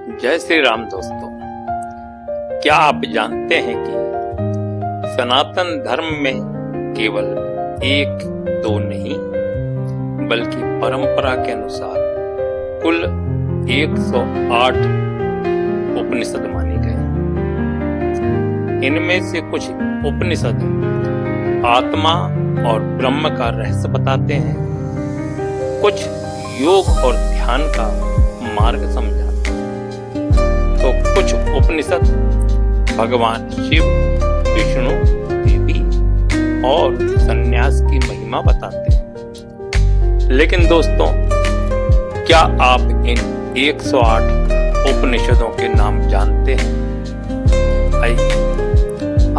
जय श्री राम दोस्तों। क्या आप जानते हैं कि सनातन धर्म में केवल एक दो नहीं बल्कि परंपरा के अनुसार कुल 108 उपनिषद माने गए। इनमें से कुछ उपनिषद आत्मा और ब्रह्म का रहस्य बताते हैं, कुछ योग और ध्यान का मार्ग समझाते हैं, तो कुछ उपनिषद भगवान शिव, विष्णु, देवी और संन्यास की महिमा बताते हैं। लेकिन दोस्तों, क्या आप इन 108 उपनिषदों के नाम जानते हैं? आइए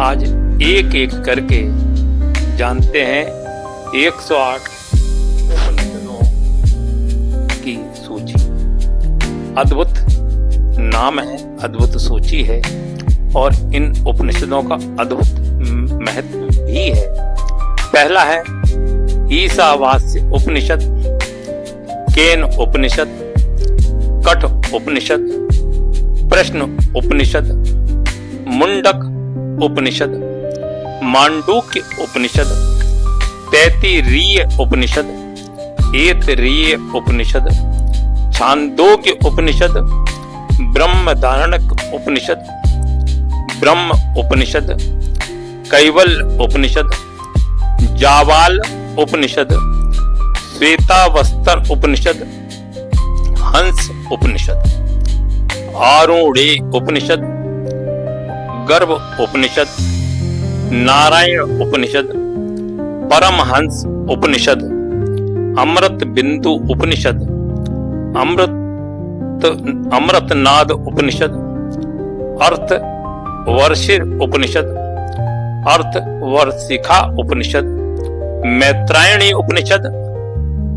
आज एक एक करके जानते हैं 108 उपनिषदों की सूची। अद्भुत नाम है, अद्भुत सूची है और इन उपनिषदों का अद्भुत महत्व भी है। पहला है ईशावास्य उपनिषद, केन उपनिषद, कठ उपनिषद, प्रश्न उपनिषद, मुंडक उपनिषद, मांडूक्य उपनिषद, तैत्तिरीय उपनिषद, ऐतरेय उपनिषद, छांदोग्य उपनिषद, ब्रह्मधारणक उपनिषद, ब्रह्म उपनिषद, कैवल्य उपनिषद, जावाल उपनिषद, श्वेतावस्त्र उपनिषद, हंस उपनिषद, आरूढ़ उपनिषद, गर्भ उपनिषद, नारायण उपनिषद, परमहंस उपनिषद, अमृत बिंदु उपनिषद, अमृतनाद उपनिषद, अर्थ वर्षिर उपनिषद, अर्थ वर्षिखा उपनिषद, मैत्रायणी उपनिषद,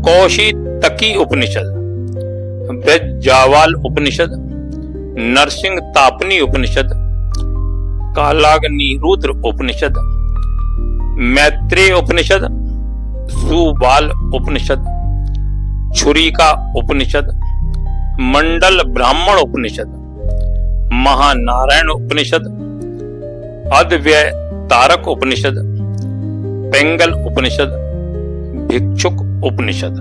कौशितकी उपनिषद, ब्रजजावाल उपनिषद, नरसिंह तापनी उपनिषद, कालाग्निरुद्र उपनिषद, मैत्रेय उपनिषद, सुबाल उपनिषद, छुरिका उपनिषद, मंडल ब्राह्मण उपनिषद, महानारायण उपनिषद, अद्वैय तारक उपनिषद, पेंगल उपनिषद, भिक्षुक उपनिषद,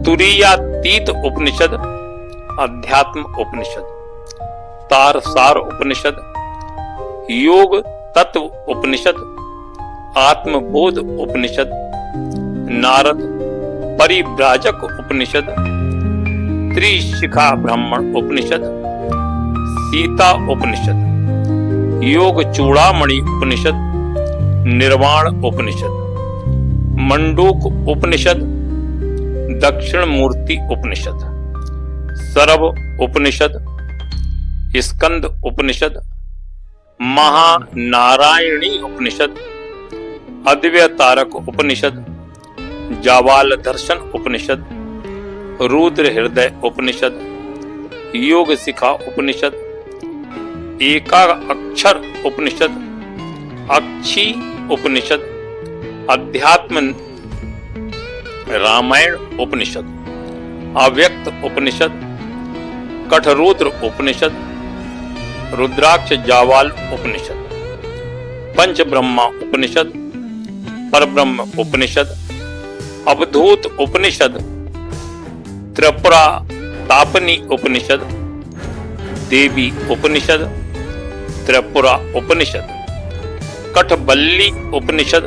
तुरीयातीत उपनिषद, अध्यात्म उपनिषद, तारसार उपनिषद, योग तत्व उपनिषद, आत्मबोध उपनिषद, नारद परिव्राजक उपनिषद, त्रिशिखा ब्राह्मण उपनिषद, सीता उपनिषद, योग चूड़ामणि उपनिषद, निर्वाण उपनिषद, मंडूक उपनिषद, दक्षिण मूर्ति उपनिषद, सरव उपनिषद, स्कंद उपनिषद, महानारायणी उपनिषद, अद्वैय तारक उपनिषद, जावाल दर्शन उपनिषद, रुद्र हृदय उपनिषद, योग शिखा उपनिषद, एकाक्षर उपनिषद, अक्षी उपनिषद, अध्यात्म रामायण उपनिषद, अव्यक्त उपनिषद, कठरुद्र उपनिषद, रुद्राक्ष जावाल उपनिषद, पंच ब्रह्मा उपनिषद, परब्रह्म उपनिषद, अवधूत उपनिषद, त्रिपुरा तापनी उपनिषद, देवी उपनिषद, त्रिपुरा उपनिषद, कठबल्ली उपनिषद,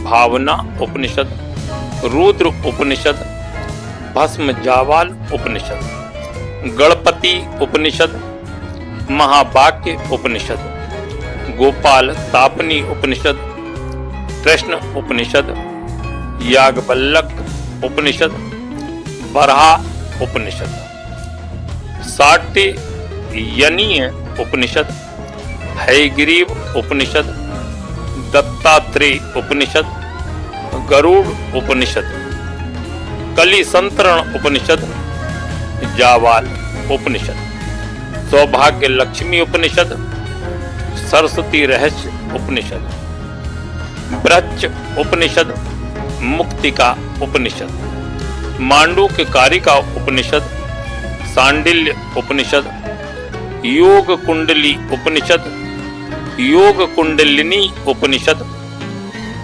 भावना उपनिषद, रुद्र उपनिषद, भस्म जावाल उपनिषद, गणपति उपनिषद, महावाक्य उपनिषद, गोपाल तापनी उपनिषद, कृष्ण उपनिषद, याज्ञवल्क्य उपनिषद, बरहा उपनिषद, साट्ययनीय उपनिषद, हयग्रीव उपनिषद, दत्तात्रेय उपनिषद, गरुड़ उपनिषद, कलिसंतरण उपनिषद, जावाल उपनिषद, सौभाग्य लक्ष्मी उपनिषद, सरस्वती रहस्य उपनिषद, ब्रह्च उपनिषद, मुक्तिका उपनिषद, मांडूक्य कारिका उपनिषद, सांडिल्य उपनिषद, योग कुंडली उपनिषद, योग कुंडलिनी उपनिषद,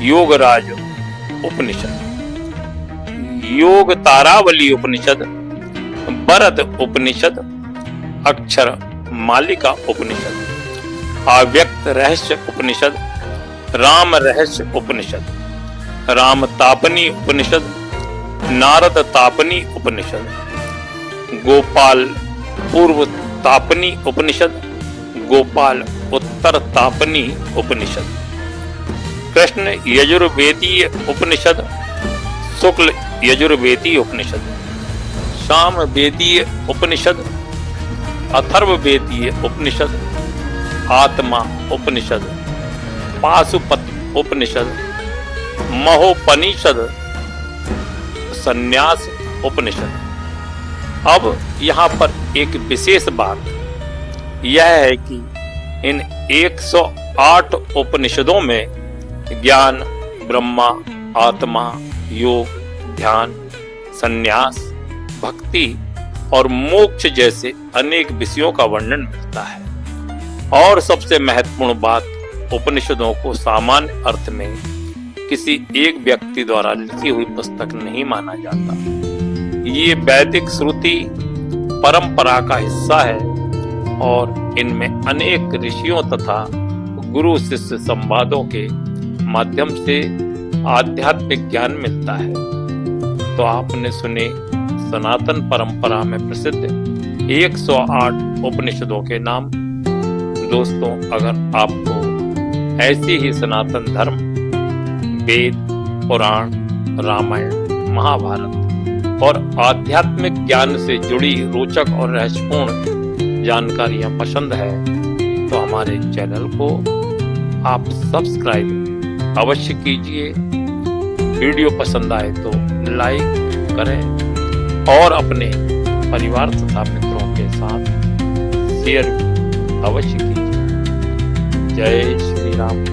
योगराज उपनिषद, योग तारावली उपनिषद, बरद उपनिषद, अक्षर मालिका उपनिषद, अव्यक्त रहस्य उपनिषद, राम रहस्य उपनिषद, राम तापनी उपनिषद, नारद तापनी उपनिषद, गोपाल पूर्व तापनी उपनिषद, गोपाल उत्तर तापनी उपनिषद, कृष्ण यजुर्वेदीय उपनिषद, शुक्ल यजुर्वेदीय उपनिषद, साम वेदीय उपनिषद, अथर्ववेदीय उपनिषद, आत्मा उपनिषद, पाशुपत उपनिषद, महोपनिषद, संन्यास उपनिषद। अब यहाँ पर एक विशेष बात यह है कि इन 108 उपनिषदों में ज्ञान, ब्रह्मा, आत्मा, योग, ध्यान, संन्यास, भक्ति और मोक्ष जैसे अनेक विषयों का वर्णन मिलता है। और सबसे महत्वपूर्ण बात, उपनिषदों को सामान्य अर्थ में किसी एक व्यक्ति द्वारा लिखी हुई पुस्तक नहीं माना जाता। ये वैदिक श्रुति परंपरा का हिस्सा है और इनमें अनेक ऋषियों तथा गुरु शिष्य संवादों के माध्यम से आध्यात्मिक ज्ञान मिलता है। तो आपने सुने सनातन परंपरा में प्रसिद्ध 108 उपनिषदों के नाम। दोस्तों, अगर आपको ऐसी ही सनातन धर्म, वेद, पुराण, रामायण, महाभारत और आध्यात्मिक ज्ञान से जुड़ी रोचक और रहस्यपूर्ण जानकारियां पसंद है तो हमारे चैनल को आप सब्सक्राइब अवश्य कीजिए। वीडियो पसंद आए तो लाइक करें और अपने परिवार तथा मित्रों के साथ शेयर अवश्य कीजिए। जय श्री राम।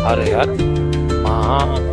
हर हर महादेव।